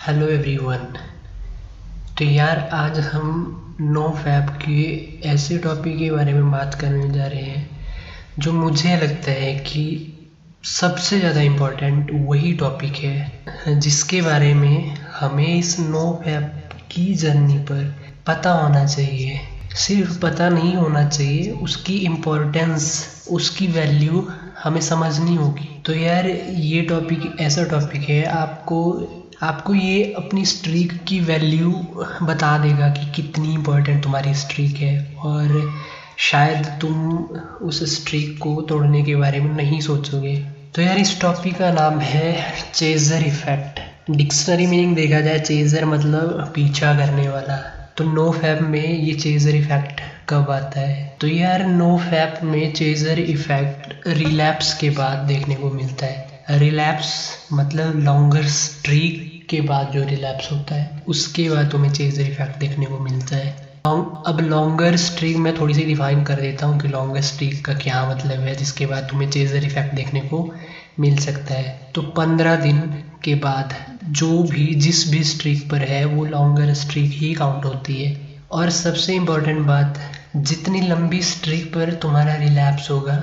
Hello everyone. तो यार आज हम नो फैब के ऐसे टॉपिक के बारे में बात करने जा रहे हैं जो मुझे लगता है कि सबसे ज़्यादा इम्पोर्टेंट वही टॉपिक है जिसके बारे में हमें इस नो फैब की जर्नी पर पता होना चाहिए। सिर्फ पता नहीं होना चाहिए, उसकी इम्पोर्टेंस, उसकी वैल्यू हमें समझनी होगी। तो यार ये टॉपिक ऐसा टॉपिक है आपको ये अपनी स्ट्रीक की वैल्यू बता देगा कि कितनी इम्पोर्टेंट तुम्हारी स्ट्रीक है, और शायद तुम उस स्ट्रीक को तोड़ने के बारे में नहीं सोचोगे। तो यार इस टॉपिक का नाम है चेजर इफेक्ट। डिक्शनरी मीनिंग देखा जाए, चेजर मतलब पीछा करने वाला। तो नो फैब में ये चेजर इफेक्ट कब आता है? तो यार नो फैब में चेजर इफेक्ट रिलैप्स के बाद देखने को मिलता है। रिलैप्स मतलब लॉन्गर स्ट्रीक के बाद जो रिलैप्स होता है उसके बाद तुम्हें चेजर इफेक्ट देखने को मिलता है। अब लॉन्गर स्ट्रीक मैं थोड़ी सी डिफाइन कर देता हूँ कि लॉन्गर स्ट्रीक का क्या मतलब है, जिसके बाद तुम्हें चेजर इफेक्ट देखने को मिल सकता है। तो 15 दिन के बाद जो भी जिस भी स्ट्रीक पर है वो लॉन्गर स्ट्रीक ही काउंट होती है। और सबसे इम्पोर्टेंट बात, जितनी लंबी स्ट्रीक पर तुम्हारा रिलैप्स होगा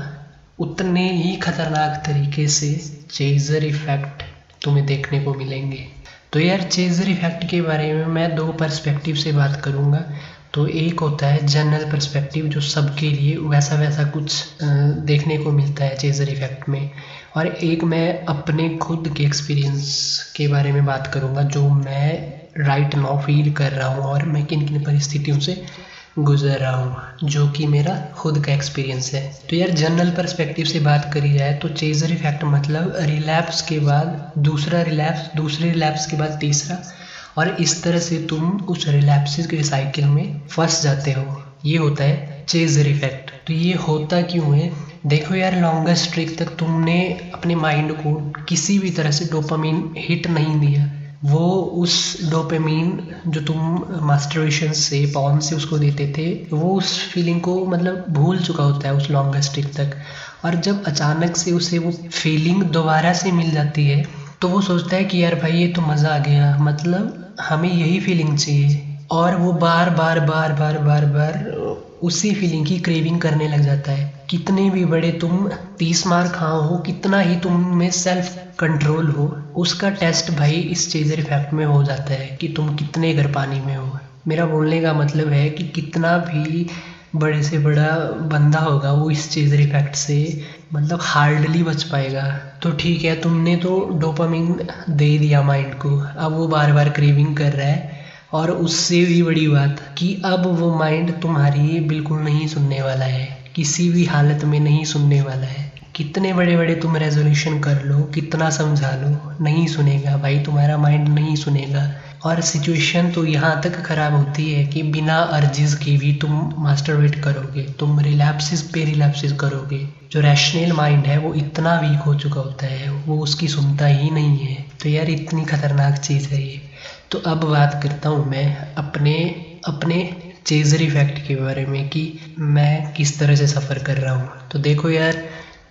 उतने ही खतरनाक तरीके से चेजर इफेक्ट तुम्हें देखने को मिलेंगे। तो यार चेजर इफेक्ट के बारे में मैं दो पर्सपेक्टिव से बात करूँगा। तो एक होता है जनरल पर्सपेक्टिव, जो सबके लिए वैसा कुछ देखने को मिलता है चेजर इफेक्ट में, और एक मैं अपने खुद के एक्सपीरियंस के बारे में बात करूँगा जो मैं राइट नाउ फील कर रहा हूँ और मैं किन किन परिस्थितियों से गुजर रहा हूँ, जो कि मेरा खुद का एक्सपीरियंस है। तो यार जनरल पर्सपेक्टिव से बात करी जाए तो चेजर इफेक्ट मतलब रिलैप्स के बाद दूसरा रिलैप्स, दूसरे रिलैप्स के बाद तीसरा, और इस तरह से तुम उस रिलैप्सेस के साइकिल में फंस जाते हो। ये होता है चेजर इफेक्ट। तो ये होता क्यों है? देखो यार, लॉन्गर स्ट्रीक तक तुमने अपने माइंड को किसी भी तरह से डोपामिन हिट नहीं दिया। वो उस डोपामिन जो तुम मास्टरबेशन से, पॉर्न से उसको देते थे, वो उस फीलिंग को मतलब भूल चुका होता है उस लॉन्गर स्ट्रीक तक। और जब अचानक से उसे वो फीलिंग दोबारा से मिल जाती है तो वो सोचता है कि यार भाई ये तो मज़ा आ गया, मतलब हमें यही फीलिंग चाहिए। और वो बार बार बार बार बार बार उसी फीलिंग की क्रेविंग करने लग जाता है। कितने भी बड़े तुम 30 मार खाओ हो, कितना ही तुम में सेल्फ कंट्रोल हो, उसका टेस्ट भाई इस चेजर इफेक्ट में हो जाता है कि तुम कितने अगर पानी में हो। मेरा बोलने का मतलब है कि कितना भी बड़े से बड़ा बंदा होगा वो इस चेजर इफेक्ट से मतलब हार्डली बच पाएगा। तो ठीक है, तुमने तो डोपामिन दे दिया माइंड को, अब वो बार बार क्रेविंग कर रहा है। और उससे भी बड़ी बात कि अब वो माइंड तुम्हारी बिल्कुल नहीं सुनने वाला है, किसी भी हालत में नहीं सुनने वाला है। कितने बड़े बड़े तुम रेजोल्यूशन कर लो, कितना समझा लो, नहीं सुनेगा भाई, तुम्हारा माइंड नहीं सुनेगा। और सिचुएशन तो यहाँ तक ख़राब होती है कि बिना अर्जिज के भी तुम मास्टरबेट करोगे, तुम रिलैप्सिस पे रिलैप्सिस करोगे। जो रैशनल माइंड है वो इतना वीक हो चुका होता है, वो उसकी सुनता ही नहीं है। तो यार इतनी खतरनाक चीज़ है ये। तो अब बात करता हूँ मैं अपने चेजर इफेक्ट के बारे में कि मैं किस तरह से सफ़र कर रहा हूँ। तो देखो यार,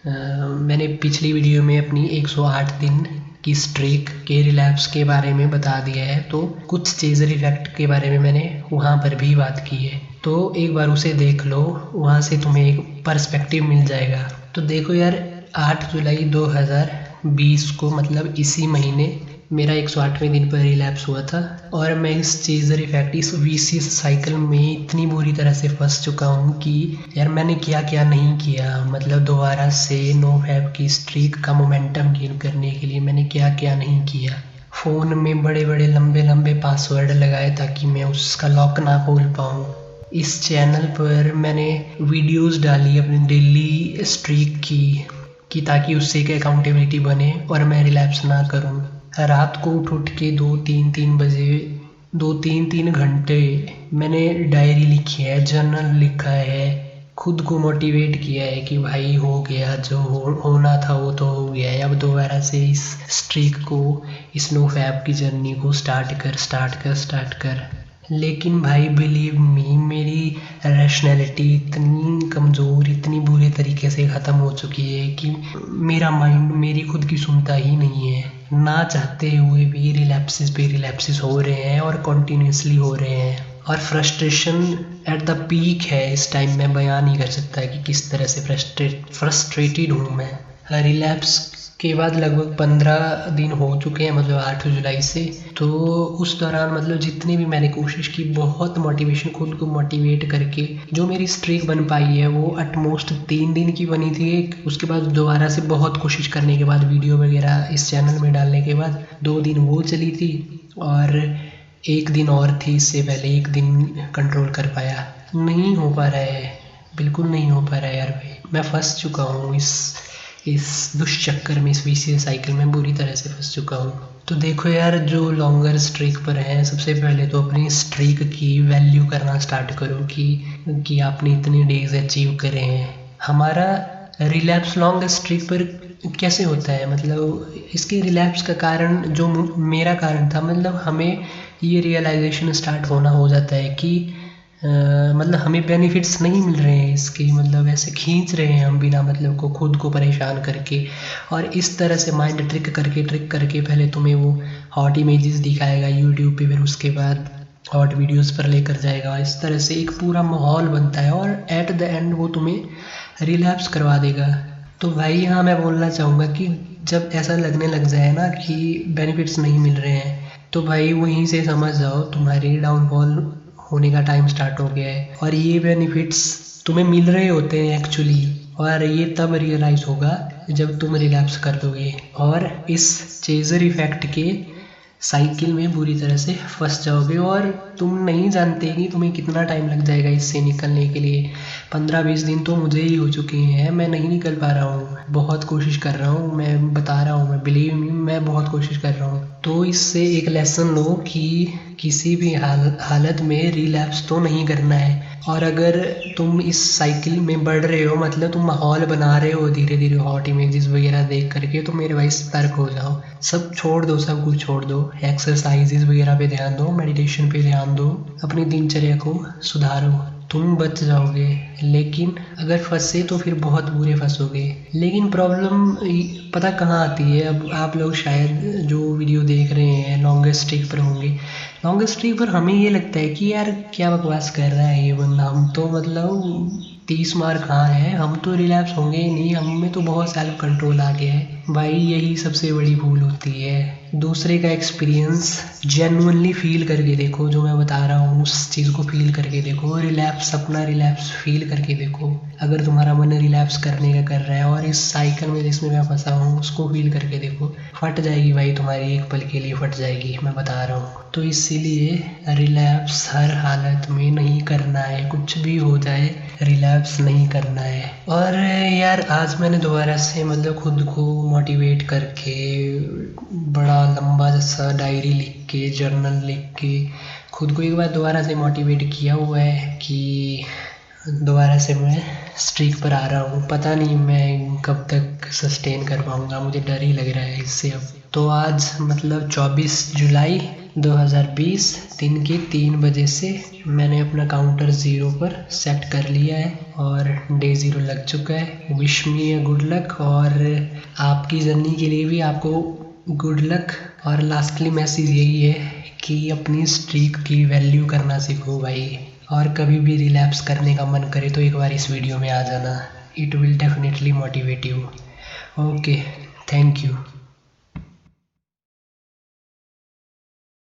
मैंने पिछली वीडियो में अपनी 108 दिन की स्ट्रीक के रिलैप्स के बारे में बता दिया है, तो कुछ चेजर इफेक्ट के बारे में मैंने वहाँ पर भी बात की है। तो एक बार उसे देख लो, वहाँ से तुम्हें एक पर्सपेक्टिव मिल जाएगा। तो देखो यार, 8 जुलाई 2020 को मतलब इसी महीने मेरा 108वें दिन पर रिलैप्स हुआ था, और मैं इस चेजर इफेक्ट, इस विशियस साइकिल में इतनी बुरी तरह से फंस चुका हूँ कि यार मैंने क्या क्या नहीं किया। मतलब दोबारा से नो फैब की स्ट्रीक का मोमेंटम गेन करने के लिए मैंने क्या क्या नहीं किया। फ़ोन में बड़े बड़े लंबे लंबे पासवर्ड लगाए ताकि मैं उसका लॉक ना खोल पाऊँ। इस चैनल पर मैंने वीडियोज़ डाली अपनी डेली स्ट्रीक की ताकि उससे एक अकाउंटेबिलिटी बने और मैं रिलैप्स ना करूँ। रात को उठ के 2-3 बजे 2-3 घंटे मैंने डायरी लिखी है, जर्नल लिखा है, खुद को मोटिवेट किया है कि भाई हो गया, जो होना था वो तो हो गया है। अब दोबारा से इस स्ट्रीक को, इस नो फैब की जर्नी को स्टार्ट कर। लेकिन भाई बिलीव मी, मेरी रैशनैलिटी इतनी कमज़ोर, इतनी बुरे तरीके से ख़त्म हो चुकी है कि मेरा माइंड मेरी खुद की सुनता ही नहीं है। ना चाहते हुए भी रिलैप्सेस पे रिलैप्सेस हो रहे हैं और कॉन्टीन्यूसली हो रहे हैं, और फ्रस्ट्रेशन एट द पीक है इस टाइम। मैं बयान नहीं कर सकता कि किस तरह से फ्रस्ट्रेटेड हूँ मैं। रिलैप्स के बाद लगभग 15 दिन हो चुके हैं, मतलब 8 जुलाई से। तो उस दौरान मतलब जितनी भी मैंने कोशिश की, बहुत मोटिवेशन, खुद को मोटिवेट करके जो मेरी स्ट्रीक बन पाई है वो एटमोस्ट 3 दिन की बनी थी एक। उसके बाद दोबारा से बहुत कोशिश करने के बाद, वीडियो वगैरह इस चैनल में डालने के बाद 2 दिन वो चली थी, और 1 दिन और थी इससे पहले, 1 दिन कंट्रोल कर पाया। नहीं हो पा रहा है, बिल्कुल नहीं हो पा रहा है यार भाई। मैं फंस चुका हूँ इस दुष्चक्कर में, इस विशियस साइकिल में बुरी तरह से फंस चुका हूँ। तो देखो यार, जो लॉन्गर स्ट्रीक पर हैं, सबसे पहले तो अपनी स्ट्रीक की वैल्यू करना स्टार्ट करो कि आपने इतने डेज अचीव करे हैं। हमारा रिलैप्स लॉन्ग स्ट्रीक पर कैसे होता है, मतलब इसके रिलैप्स का कारण, जो मेरा कारण था, मतलब हमें ये रियलाइजेशन स्टार्ट होना हो जाता है कि मतलब हमें बेनिफिट्स नहीं मिल रहे हैं इसके, मतलब ऐसे खींच रहे हैं हम बिना मतलब को, खुद को परेशान करके। और इस तरह से माइंड ट्रिक करके पहले तुम्हें वो हॉट इमेजेस दिखाएगा यूट्यूब पे, फिर उसके बाद हॉट वीडियोस पर लेकर जाएगा। इस तरह से एक पूरा माहौल बनता है, और एट द एंड वो तुम्हें रिलैप्स करवा देगा। तो भाई यहाँ मैं बोलना चाहूँगा कि जब ऐसा लगने लग जाए ना कि बेनिफिट्स नहीं मिल रहे हैं, तो भाई वहीं से समझ जाओ तुम्हारी डाउनफॉल होने का टाइम स्टार्ट हो गया है। और ये बेनिफिट्स तुम्हें मिल रहे होते हैं एक्चुअली, और ये तब रियलाइज़ होगा जब तुम रिलैप्स कर दोगे और इस चेजर इफेक्ट के साइकिल में बुरी तरह से फंस जाओगे, और तुम नहीं जानते कि तुम्हें कितना टाइम लग जाएगा इससे निकलने के लिए। 15-20 दिन तो मुझे ही हो चुके हैं, मैं नहीं निकल पा रहा हूँ। बहुत कोशिश कर रहा हूँ, मैं बता रहा हूँ, मैं बिलीव मी, मैं बहुत कोशिश कर रहा हूँ। तो इससे एक लेसन लो कि किसी भी हालत में रिलैप्स तो नहीं करना है। और अगर तुम इस साइकिल में बढ़ रहे हो, मतलब तुम माहौल बना रहे हो धीरे धीरे हॉट इमेजेस वगैरह देख करके, तो मेरे भाई सतर्क हो जाओ। सब छोड़ दो, सब कुछ छोड़ दो, एक्सरसाइजेस वगैरह पे ध्यान दो, मेडिटेशन पे ध्यान दो, अपनी दिनचर्या को सुधारो, तुम बच जाओगे। लेकिन अगर फंसे तो फिर बहुत बुरे फंसोगे। लेकिन प्रॉब्लम पता कहाँ आती है, अब आप लोग शायद जो वीडियो देख रहे हैं लॉन्गेस्ट स्ट्रीक पर होंगे। लॉन्गेस्ट स्ट्रीक पर हमें ये लगता है कि यार क्या बकवास कर रहा है ये बंदा, हम तो मतलब 30 मार कहाँ है, हम तो रिलैप्स होंगे ही नहीं, हम में तो बहुत सेल्फ कंट्रोल आ गया है। भाई यही सबसे बड़ी भूल होती है। दूसरे का एक्सपीरियंस जेन्युइनली फील करके देखो, जो मैं बता रहा हूँ उस चीज़ को फील करके देखो, रिलैप्स, अपना रिलैप्स फील करके देखो। अगर तुम्हारा मन रिलैप्स करने का कर रहा है, और इस साइकिल में जिसमें मैं फंसा हूँ उसको फील करके देखो, फट जाएगी भाई तुम्हारी, एक पल के लिए फट जाएगी, मैं बता रहा हूँ। तो इसीलिए रिलैप्स हर हालत में नहीं करना है, कुछ भी हो जाए रिलैप्स नहीं करना है। और यार आज मैंने दोबारा से मतलब खुद को मोटिवेट करके बड़ा लंबा सा डायरी लिख के, जर्नल लिख के खुद को एक बार दोबारा से मोटिवेट किया हुआ है कि दोबारा से मैं स्ट्रीक पर आ रहा हूँ। पता नहीं मैं कब तक सस्टेन कर पाऊँगा, मुझे डर ही लग रहा है इससे अब। तो आज मतलब 24 जुलाई 2020 दिन के 3 बजे से मैंने अपना काउंटर 0 पर सेट कर लिया है, और डे 0 लग चुका है। विश मी गुड लक, और आपकी जर्नी के लिए भी आपको गुड लक। और लास्टली मैसेज यही है कि अपनी स्ट्रीक की वैल्यू करना सीखो भाई, और कभी भी रिलैप्स करने का मन करे तो एक बार इस वीडियो में आ जाना, it will definitely motivate you. Okay, thank you.